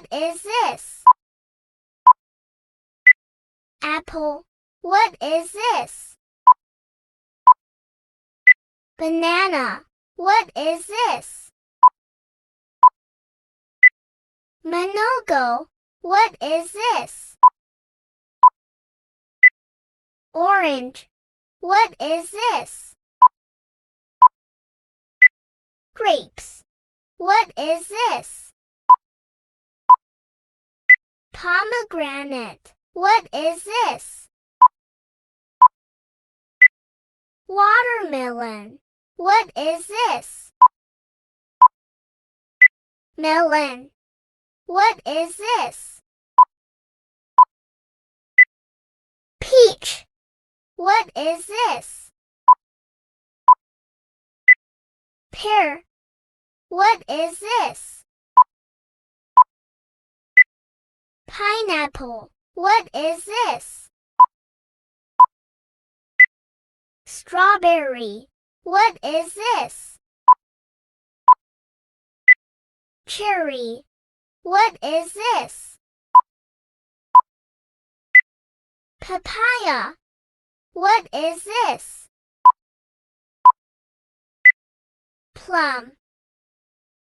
What is this? Apple. What is this? Banana. What is this? Manogo. What is this? Orange. What is this? Grapes. What is this? Pomegranate. What is this? Watermelon. What is this? Melon. What is this? Peach. What is this? Pear. What is this? Pineapple. What is this? Strawberry. What is this? Cherry. What is this? Papaya. What is this? Plum.